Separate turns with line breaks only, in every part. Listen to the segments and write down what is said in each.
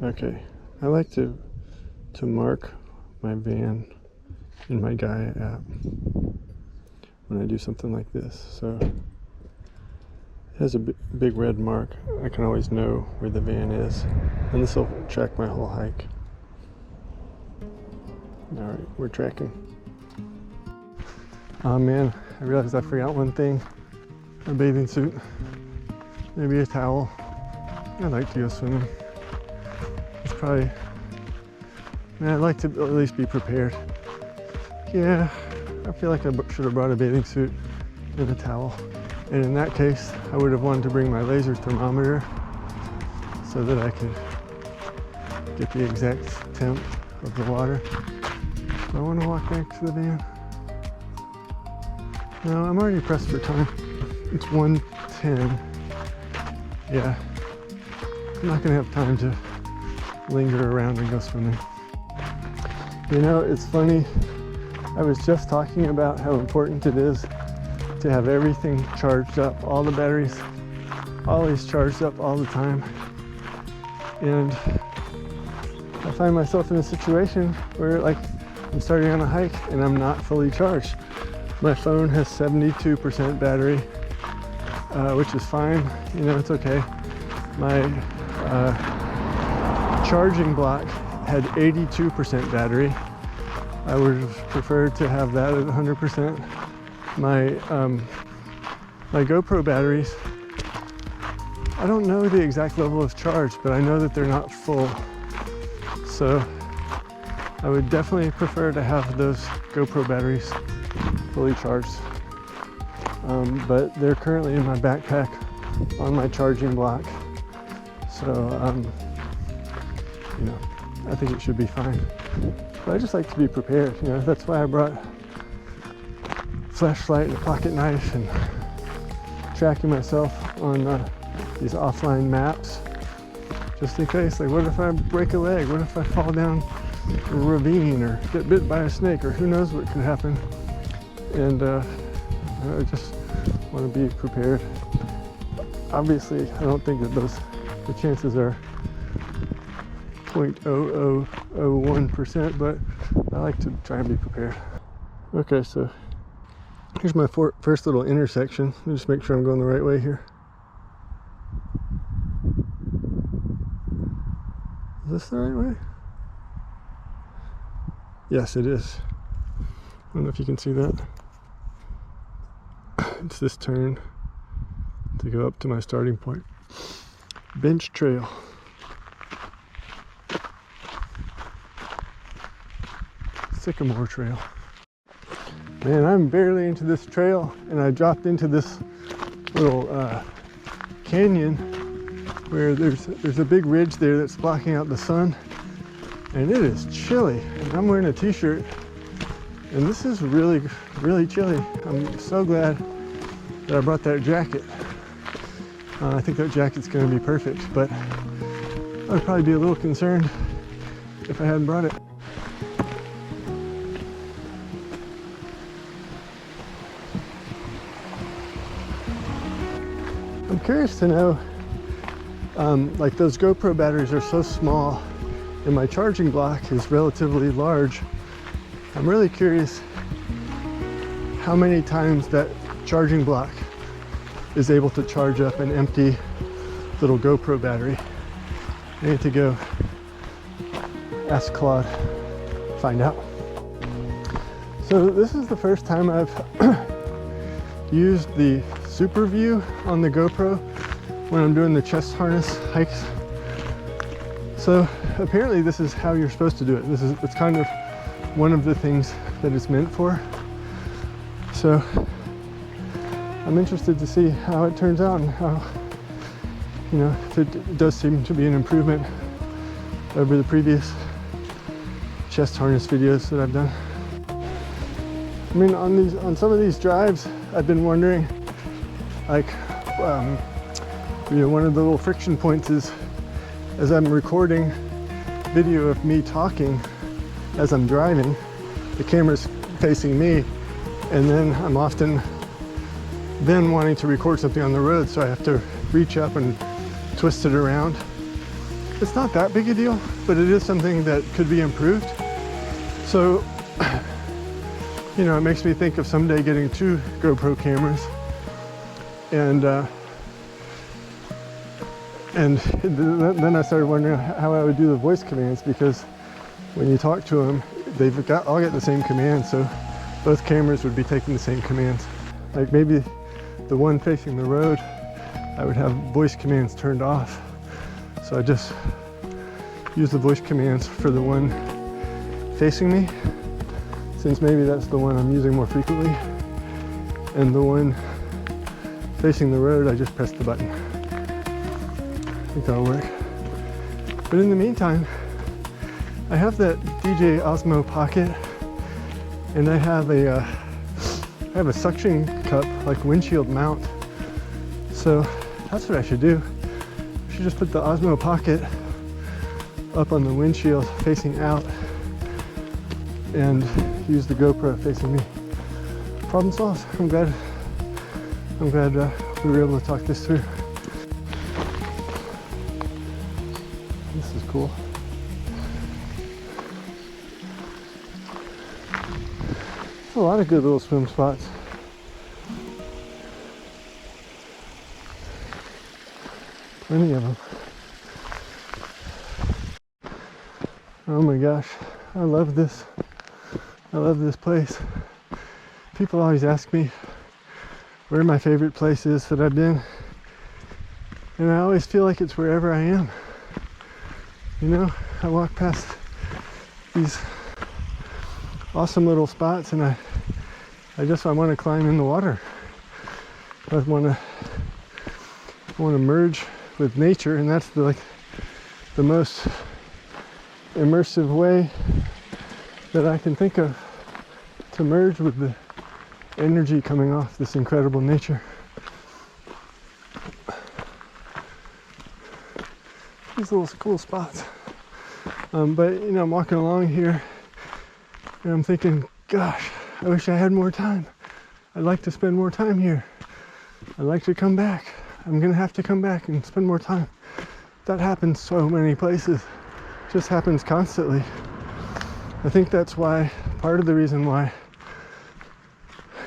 Okay, I like to mark my van in my Gaia app when I do something like this. So it has a big red mark. I can always know where the van is, and this will track my whole hike. All right, we're tracking. Oh man, I realized I forgot one thing. A bathing suit, maybe a towel. I'd like to go swimming. It's probably, man, I'd like to at least be prepared. Yeah, I feel like I should have brought a bathing suit and a towel. And in that case, I would have wanted to bring my laser thermometer so that I could get the exact temp of the water. Do I want to walk back to the van? No, I'm already pressed for time. It's 1:10. Yeah, I'm not gonna have time to linger around and go swimming. You know, it's funny. I was just talking about how important it is to have everything charged up, all the batteries always charged up all the time. And I find myself in a situation where, like, I'm starting on a hike and I'm not fully charged. My phone has 72% battery, which is fine. You know, it's okay. My charging block had 82% battery. I would have preferred to have that at 100%. My GoPro batteries, I don't know the exact level of charge, but I know that they're not full. So I would definitely prefer to have those GoPro batteries fully charged. But they're currently in my backpack on my charging block. So, you know, I think it should be fine. But I just like to be prepared, you know, that's why I brought flashlight and a pocket knife and tracking myself on these offline maps, just in case. Like, what if I break a leg? What if I fall down a ravine or get bit by a snake, or who knows what could happen? And I just want to be prepared. Obviously, I don't think that the chances are 0.0001%, but I like to try and be prepared. Okay, so here's my first little intersection. Let me just make sure I'm going the right way here. Is this the right way? Yes, it is. I don't know if you can see that. It's this turn to go up to my starting point. Bench trail. Sycamore trail. Man, I'm barely into this trail, and I dropped into this little canyon where there's a big ridge there that's blocking out the sun, and it is chilly. And I'm wearing a t-shirt, and this is really, really chilly. I'm so glad that I brought that jacket. I think that jacket's going to be perfect, but I would probably be a little concerned if I hadn't brought it. I'm curious to know, like, those GoPro batteries are so small and my charging block is relatively large. I'm really curious how many times that charging block is able to charge up an empty little GoPro battery. I need to go ask Claude, find out. So this is the first time I've used the super view on the GoPro when I'm doing the chest harness hikes. So apparently this is how you're supposed to do it. It's kind of one of the things that it's meant for. So I'm interested to see how it turns out and how, you know, if it does seem to be an improvement over the previous chest harness videos that I've done. I mean, on some of these drives, I've been wondering, like, you know, one of the little friction points is as I'm recording video of me talking as I'm driving, the camera's facing me, and then I'm often wanting to record something on the road, so I have to reach up and twist it around it's not that big a deal, but it is something that could be improved. So, you know, it makes me think of someday getting 2 GoPro cameras, and then I started wondering how I would do the voice commands, because when you talk to them, all get the same command, so both cameras would be taking the same commands. Like maybe the one facing the road, I would have voice commands turned off. So I just use the voice commands for the one facing me, since maybe that's the one I'm using more frequently. And the one facing the road, I just press the button. I think that'll work. But in the meantime, I have that DJ Osmo Pocket, and I have a suction cup, like windshield mount. So that's what I should do. I should just put the Osmo Pocket up on the windshield facing out and use the GoPro facing me. Problem solved. I'm glad we were able to talk this through. This is cool. A lot of good little swim spots. Plenty of them. Oh my gosh, I love this. I love this place. People always ask me where my favorite place is that I've been, and I always feel like it's wherever I am. You know, I walk past these awesome little spots, and I want to climb in the water. I want to merge with nature, and that's the most immersive way that I can think of to merge with the energy coming off this incredible nature. These little cool spots. But you know, I'm walking along here and I'm thinking, gosh, I wish I had more time. I'd like to spend more time here. I'd like to come back. I'm gonna have to come back and spend more time. That happens so many places. It just happens constantly. I think that's why, part of the reason why,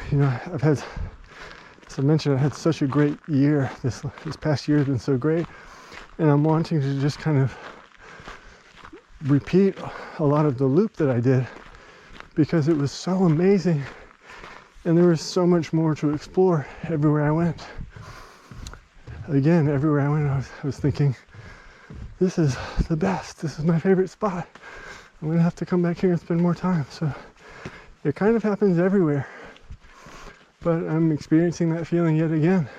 you know, as I mentioned, I had such a great year. This past year has been so great. And I'm wanting to just kind of repeat a lot of the loop that I did, because it was so amazing. And there was so much more to explore everywhere I went. Again, everywhere I went, I was thinking, this is the best. This is my favorite spot. I'm gonna have to come back here and spend more time. So it kind of happens everywhere. But I'm experiencing that feeling yet again.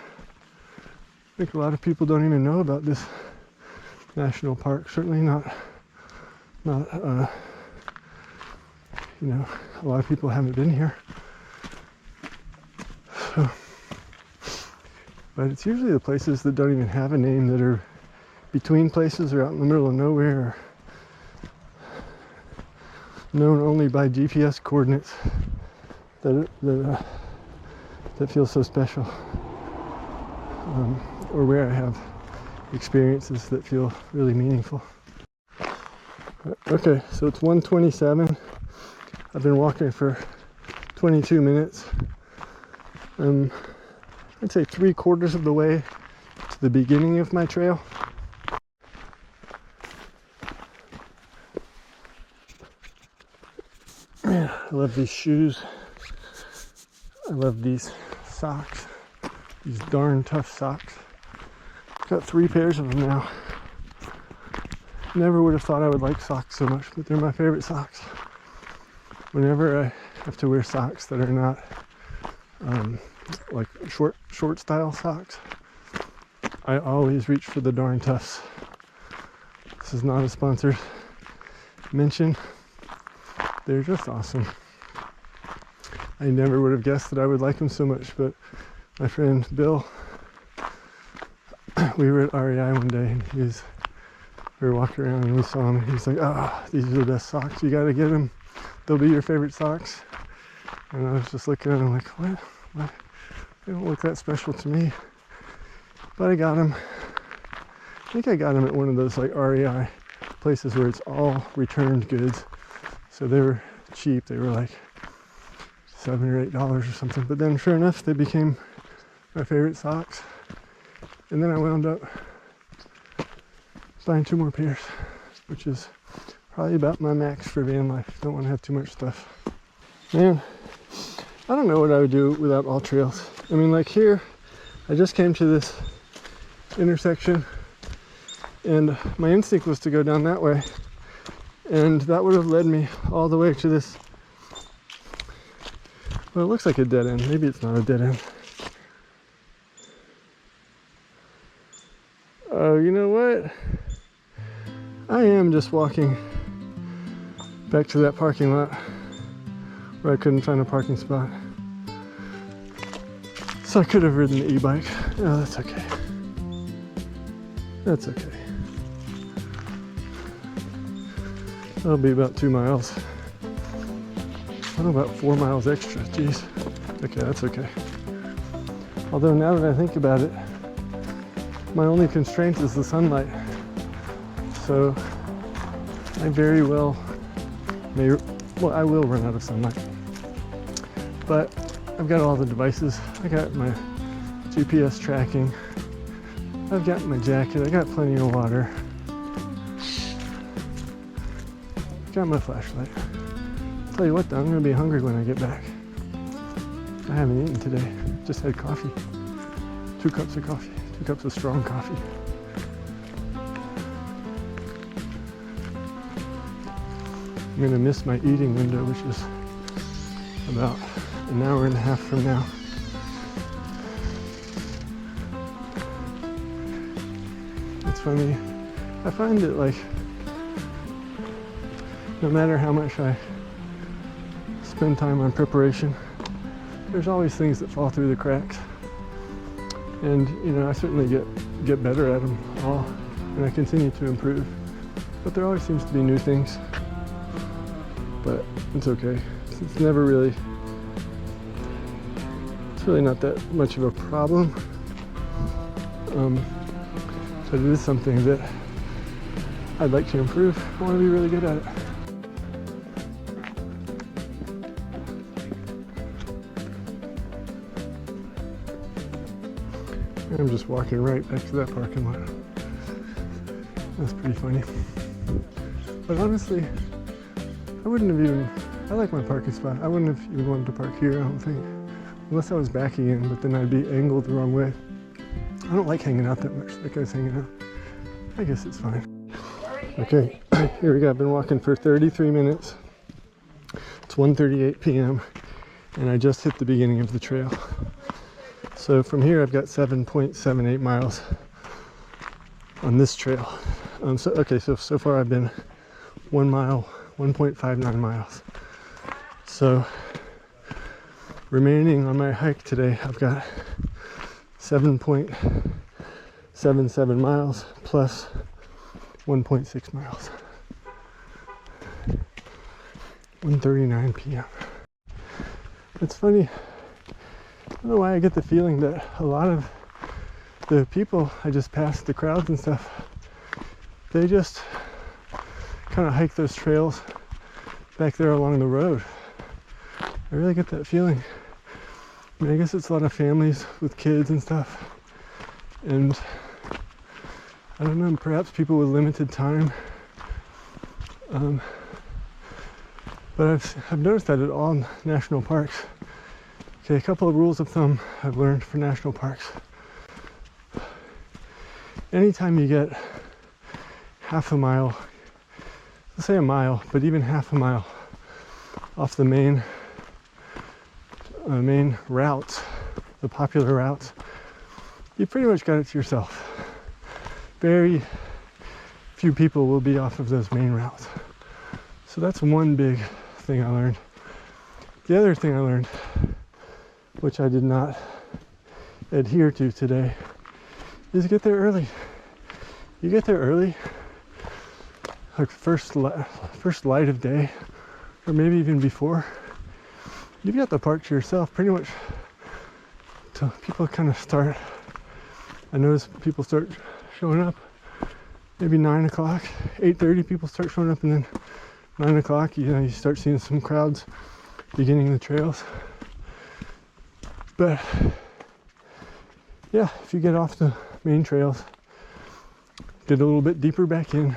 I think a lot of people don't even know about this national park. Certainly not, you know, a lot of people haven't been here. So, but it's usually the places that don't even have a name, that are between places or out in the middle of nowhere, or known only by GPS coordinates, that feel so special, or where I have experiences that feel really meaningful. Okay, so it's 1:27. I've been walking for 22 minutes. I'd say 3/4 of the way to the beginning of my trail. Man, I love these shoes. I love these socks. These darn tough socks. I've got 3 pairs of them now. Never would have thought I would like socks so much, but they're my favorite socks. Whenever I have to wear socks that are not like short style socks, I always reach for the darn toughs. This is not a sponsored mention. They're just awesome. I never would have guessed that I would like them so much, but my friend Bill, we were at REI one day, and we were walking around and we saw him, and he's like, these are the best socks, you gotta get them, they'll be your favorite socks. And I was just looking at him like, what? They don't look that special to me. But I got them. think I got them at one of those like REI places where it's all returned goods. So they were cheap. They were like $7 or $8 or something. But then sure enough, they became my favorite socks. And then I wound up buying 2 more pairs, which is probably about my max for van life. Don't want to have too much stuff. Man, I don't know what I would do without all trails. I mean, like here, I just came to this intersection and my instinct was to go down that way. And that would have led me all the way to this, well, it looks like a dead end. Maybe it's not a dead end. Oh, you know what? I am just walking back to that parking lot where I couldn't find a parking spot. So I could have ridden the e-bike. Oh, that's okay. That's okay. That'll be about 2 miles. Oh, about 4 miles extra. Jeez. Okay, that's okay. Although now that I think about it, my only constraint is the sunlight. So I very well may, well, I will run out of sunlight. But I've got all the devices. I got my GPS tracking. I've got my jacket. I got plenty of water. Got my flashlight. Tell you what though, I'm gonna be hungry when I get back. I haven't eaten today. Just had coffee. 2 cups of coffee. 2 cups of strong coffee. I'm gonna miss my eating window, which is about an hour and a half from now. It's funny. I find that like, no matter how much I spend time on preparation, there's always things that fall through the cracks. And you know, I certainly get better at them all, and I continue to improve. But there always seems to be new things. But it's okay. It's never really, it's really not that much of a problem. But it is something that I'd like to improve. I want to be really good at it. I'm just walking right back to that parking lot. That's pretty funny. But honestly, I wouldn't have even, I like my parking spot. I wouldn't have even wanted to park here, I don't think. Unless I was backing in, but then I'd be angled the wrong way. I don't like hanging out that much. That guy's hanging out. I guess it's fine. Okay, here we go. I've been walking for 33 minutes. It's 1:38 p.m. and I just hit the beginning of the trail. So from here I've got 7.78 miles on this trail. So far I've been 1 mile, 1.59 miles. So remaining on my hike today, I've got 7.77 miles plus 1.6 miles. 1:39 p.m. It's funny. I don't know why I get the feeling that a lot of the people I just passed, the crowds and stuff, they just kind of hike those trails back there along the road. I really get that feeling. I mean, I guess it's a lot of families with kids and stuff. And I don't know, perhaps people with limited time. But I've noticed that at all national parks. Okay, a couple of rules of thumb I've learned for national parks. Anytime you get half a mile, let's say a mile, but even half a mile off the main routes, the popular routes, you pretty much got it to yourself. Very few people will be off of those main routes. So that's one big thing I learned. The other thing I learned, which I did not adhere to today, is get there early. You get there early, like first light of day, or maybe even before. You've got the park to yourself pretty much till people kind of start. I notice people start showing up maybe 9 o'clock, 8:30 people start showing up, and then 9 o'clock, you start seeing some crowds beginning the trails. But yeah, if you get off the main trails, get a little bit deeper back in,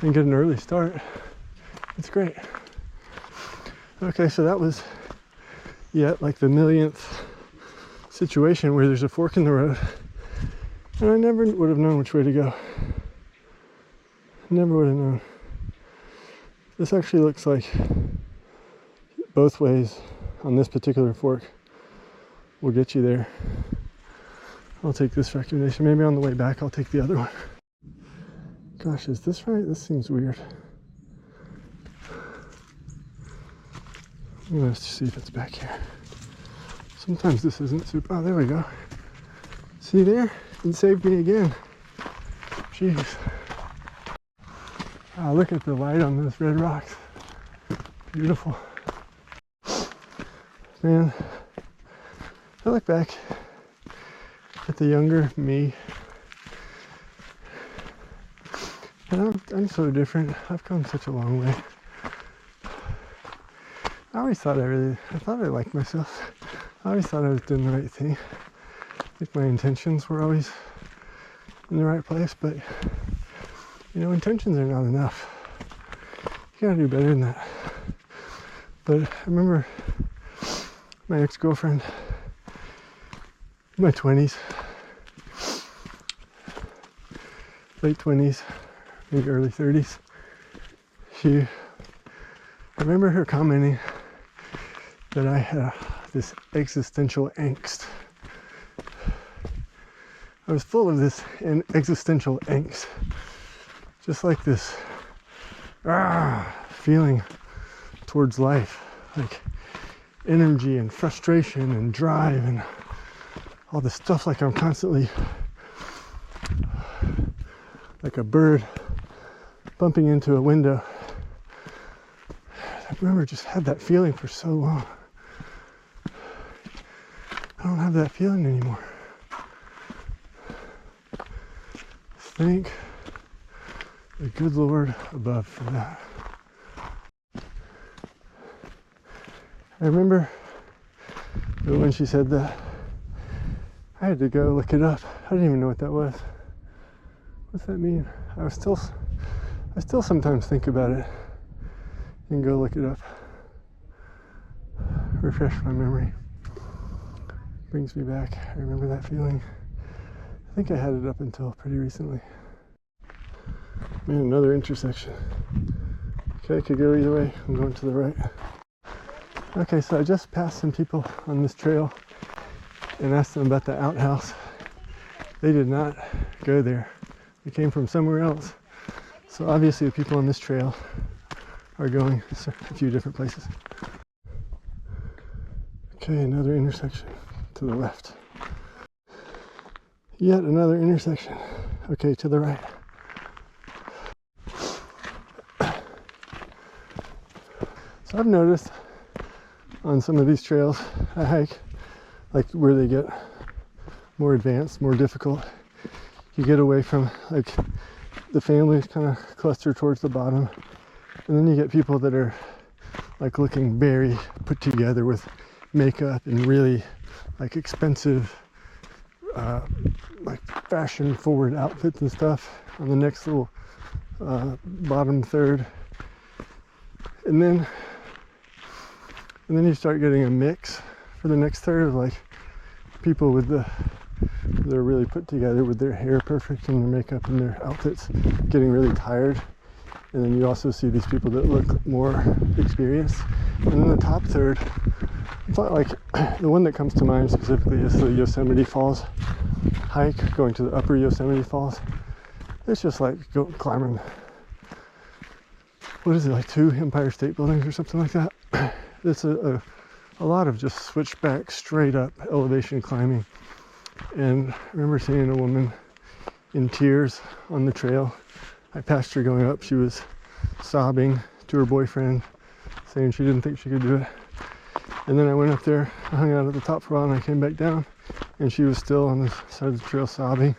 and get an early start, it's great. Okay, so that was yet like the millionth situation where there's a fork in the road, and I never would have known which way to go. Never would have known. This actually looks like both ways on this particular fork will get you there. I'll take this recommendation. Maybe on the way back I'll take the other one. Gosh, is this right? This seems weird. I'm gonna see if it's back here. Sometimes this isn't super. Oh, there we go. See there? It saved me again. Jeez. Oh, look at the light on those red rocks. Beautiful. Man, I look back at the younger me, and I'm so different. I've come such a long way. I always thought I liked myself. I always thought I was doing the right thing. I think my intentions were always in the right place, but intentions are not enough. You gotta do better than that. But I remember my ex-girlfriend in my 20s, late 20s, maybe early 30s. I remember her commenting that I had this existential angst. I was full of this existential angst. Just like this feeling towards life, like energy and frustration and drive and all this stuff, like I'm constantly like a bird bumping into a window. I remember just had that feeling for so long. I don't have that feeling anymore. Thank the good Lord above for that. I remember when she said that, I had to go look it up. I didn't even know what that was. What's that mean? I still sometimes think about it and go look it up. Refresh my memory. Brings me back. I remember that feeling. I think I had it up until pretty recently. Man, another intersection. Okay, I could go either way. I'm going to the right. Okay, so I just passed some people on this trail and asked them about the outhouse. They did not go there. They came from somewhere else. So obviously the people on this trail are going a few different places. Okay, another intersection to the left. Yet another intersection. Okay, to the right. So I've noticed on some of these trails I hike, like where they get more advanced, more difficult, you get away from like the families kind of cluster towards the bottom, and then you get people that are like looking very put together with makeup and really like expensive like fashion forward outfits and stuff on the next little bottom third, and then you start getting a mix for the next third of like people with they're really put together with their hair perfect and their makeup and their outfits getting really tired. And then you also see these people that look more experienced. And then the top third, it's not like the one that comes to mind specifically is the Yosemite Falls hike, going to the upper Yosemite Falls. It's just like climbing, what is it, like 2 Empire State Buildings or something like that. It's a lot of just switchback, straight up elevation climbing. And I remember seeing a woman in tears on the trail. I passed her going up. She was sobbing to her boyfriend, saying she didn't think she could do it. And then I went up there, I hung out at the top for a while, and I came back down, and she was still on the side of the trail sobbing.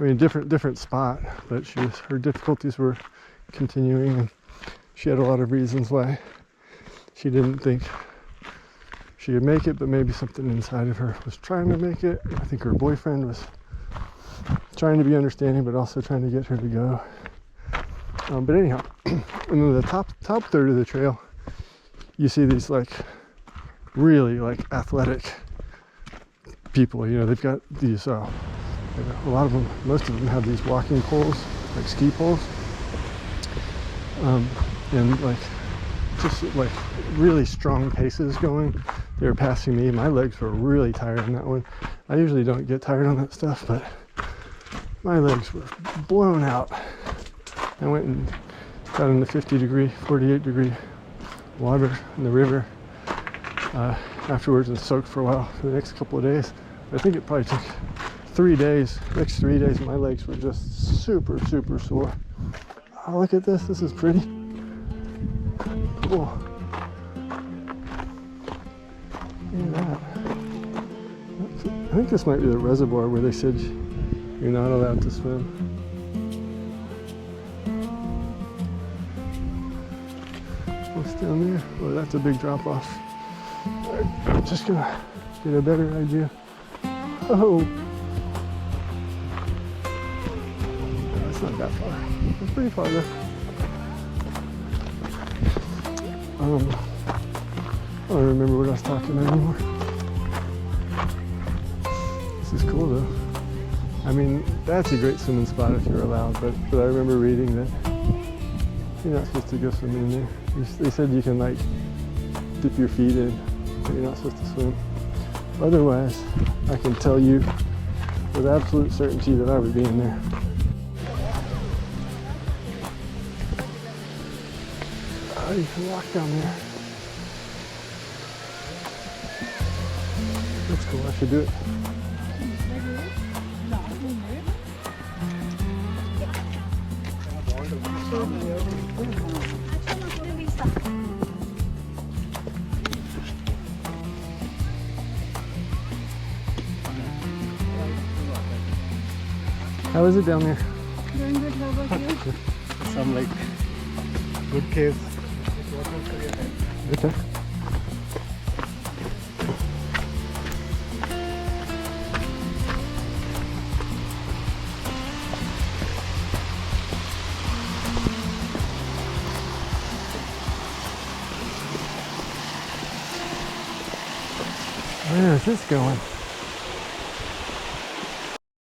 I mean, different spot, but her difficulties were continuing, and she had a lot of reasons why she didn't think she would make it, but maybe something inside of her was trying to make it. I think her boyfriend was trying to be understanding, but also trying to get her to go. But anyhow, in the top third of the trail, you see these like really like athletic people. You know, they've got these. A lot of them, most of them have these walking poles, like ski poles, and like just like really strong paces going. They were passing me. My legs were really tired on that one. I usually don't get tired on that stuff, but my legs were blown out. I went and got in the 50 degree, 48 degree water in the river afterwards and soaked for a while for the next couple of days. I think it probably took 3 days. Next 3 days, my legs were just super sore. Oh, look at this. This is pretty. Cool. Look at that. I think this might be the reservoir where they said you're not allowed to swim. What's down there? Oh, that's a big drop off. I'm just gonna get a better idea. Oh! That's not that far. It's pretty far though. I don't remember what I was talking about anymore. This is cool though. I mean, that's a great swimming spot if you're allowed, but I remember reading that you're not supposed to go swimming in there. They said you can like dip your feet in, but you're not supposed to swim. Otherwise, I can tell you with absolute certainty that I would be in there. Oh, you can walk down there. That's cool, I should do it. How is it down there?
Doing good, how about you?
Some like good case.
Okay. Where is this going?